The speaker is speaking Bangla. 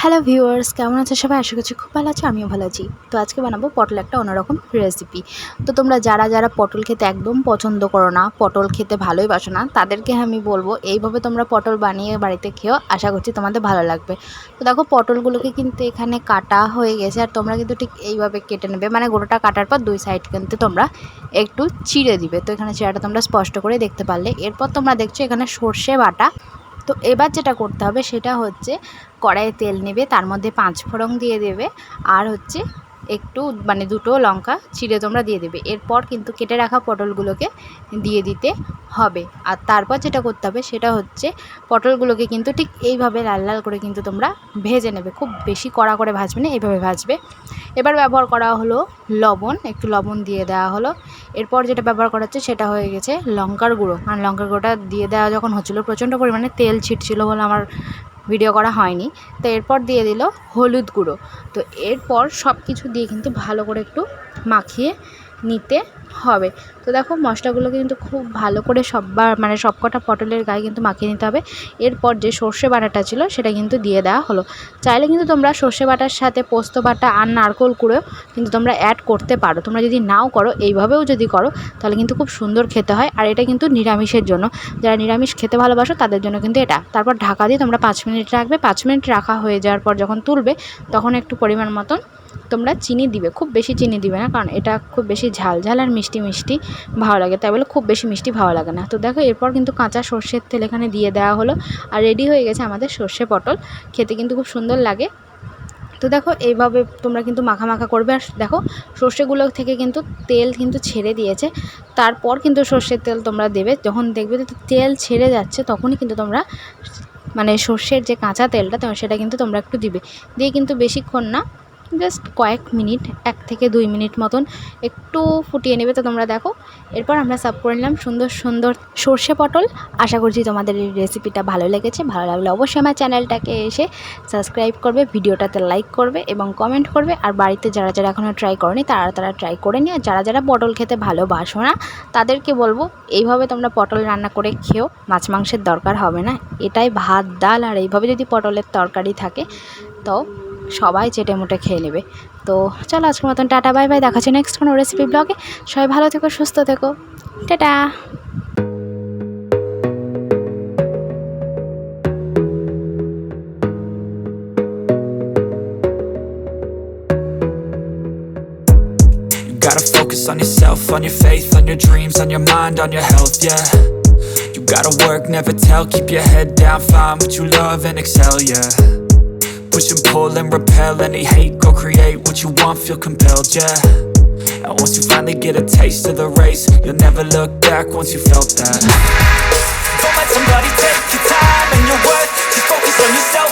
হ্যালো ভিউয়ার্স, কেমন আছে সবাই? আশা করছি খুব ভালো আছো, আমিও ভালো আছি। তো আজকে বানাবো পটল একটা অন্যরকম রেসিপি। তো তোমরা যারা যারা পটল খেতে একদম পছন্দ করো না, পটল খেতে ভালোই বাসো না, তাদেরকে আমি বলবো এইভাবে তোমরা পটল বানিয়ে বাড়িতে খেও, আশা করছি তোমাদের ভালো লাগবে। তো দেখো পটলগুলোকে কিন্তু এখানে কাটা হয়ে গেছে, আর তোমরা কিন্তু ঠিক এইভাবে কেটে নেবে, মানে গোটাটা কাটার পর দুই সাইড কিন্তু তোমরা একটু চিড়ে দিবে। তো এখানে চিড়াটা তোমরা স্পষ্ট করে দেখতে পারলে। এরপর তোমরা দেখছো এখানে সর্ষে বাটা। তো এবার যেটা করতে হবে সেটা হচ্ছে কড়াইয়ে তেল নেবে, তার মধ্যে 5 ফোড়ন দিয়ে দেবে, আর হচ্ছে একটু মানে দুটো লঙ্কা চিড়ে তোমরা দিয়ে দেবে। এরপর কিন্তু কেটে রাখা পটলগুলোকে দিয়ে দিতে হবে। আর তারপর যেটা করতে হবে সেটা হচ্ছে পটলগুলোকে কিন্তু ঠিক এইভাবে লাল লাল করে কিন্তু তোমরা ভেজে নেবে, খুব বেশি কড়া করে ভাজবে না, এইভাবে ভাজবে। এবার ব্যবহার করা হলো লবণ, একটু লবণ দিয়ে দেওয়া হলো। এরপর যেটা ব্যবহার করা হচ্ছে সেটা হয়ে গেছে লঙ্কার গুঁড়ো, আর লঙ্কার গুঁড়োটা দিয়ে দেওয়া যখন হচ্ছিলো প্রচণ্ড পরিমাণে তেল ছিটছিলো বলে আমার ভিডিও করা হয়নি। তো এরপর দিয়ে দিল হলুদ গুঁড়ো। তো এরপর সব কিছু দিয়ে কিন্তু ভালো করে একটু মাখিয়ে নিতে হবে। তো দেখো মশলাগুলোকে কিন্তু খুব ভালো করে মানে সবকটা পটলের গায়ে কিন্তু মাখিয়ে নিতে হবে। এরপর যে সর্ষে বাটাটা ছিল সেটা কিন্তু দিয়ে দেওয়া হলো। চাইলে কিন্তু তোমরা সর্ষে বাটার সাথে পোস্ত বাটা আর নারকেল কুড়ো কিন্তু তোমরা অ্যাড করতে পারো। তোমরা যদি নাও করো, এইভাবেও যদি করো তাহলে কিন্তু খুব সুন্দর খেতে হয়। আর এটা কিন্তু নিরামিষের জন্য, যারা নিরামিষ খেতে ভালোবাসো তাদের জন্য কিন্তু এটা। তারপর ঢাকা দিয়ে তোমরা 5 মিনিট রাখবে। 5 মিনিট রাখা হয়ে যাওয়ার পর যখন তুলবে তখন একটু পরিমাণ মতন তোমরা চিনি দিবে, খুব বেশি চিনি দিবে না, কারণ এটা খুব বেশি ঝাল ঝাল আর মিষ্টি মিষ্টি ভালো লাগে, তাই বলে খুব বেশি মিষ্টি ভালো লাগে না। তো দেখো এরপর কিন্তু কাঁচা সর্ষের তেল এখানে দিয়ে দেওয়া হলো, আর রেডি হয়ে গেছে আমাদের সর্ষে পটল। খেতে কিন্তু খুব সুন্দর লাগে। তো দেখো এইভাবে তোমরা কিন্তু মাখা মাখা করবে। আর দেখো সর্ষেগুলো থেকে কিন্তু তেল কিন্তু ছেড়ে দিয়েছে। তারপর কিন্তু সর্ষের তেল তোমরা দেবে, যখন দেখবে যে তেল ছেড়ে যাচ্ছে তখনই কিন্তু তোমরা মানে সর্ষের যে কাঁচা তেলটা সেটা কিন্তু তোমরা একটু দিবে। দিয়ে কিন্তু বেশিক্ষণ না, জাস্ট কয়েক মিনিট, 1 থেকে 2 মিনিট মতন একটু ফুটিয়ে নেবে। তো তোমরা দেখো এরপর আমরা সার্ভ করে নিলাম সুন্দর সুন্দর সর্ষে পটল। আশা করছি তোমাদের এই রেসিপিটা ভালো লেগেছে। ভালো লাগলে অবশ্যই আমার চ্যানেলটাকে এসে সাবস্ক্রাইব করবে, ভিডিওটাতে লাইক করবে এবং কমেন্ট করবে। আর বাড়িতে যারা যারা এখনও ট্রাই করেনি তারা ট্রাই করে নিয়ে, আর যারা যারা পটল খেতে ভালোবাসো না তাদেরকে বলবো এইভাবে তোমরা পটল রান্না করে খেও, মাছ মাংসের দরকার হবে না। এটাই ভাত ডাল আর এইভাবে যদি পটলের তরকারি থাকে তো সবাই চেটে মুটে খেয়ে নেবে। তো চলো আজকের মতন টাটা, বাই বাই, দেখা হচ্ছে নেক্সট কোনো রেসিপি ব্লগে। সবাই ভালো থেকো, সুস্থ থেকো, tata. Gotta focus on yourself, on your faith, on your dreams, on your mind, on your health, yeah. You gotta work, never tell, keep your head down, find what you love and excel, yeah. Push and pull and repel any hate, go create what you want, feel compelled, yeah. And once you finally get a taste of the race, you'll never look back once you felt that. Don't let somebody take your time and your worth, just focus on yourself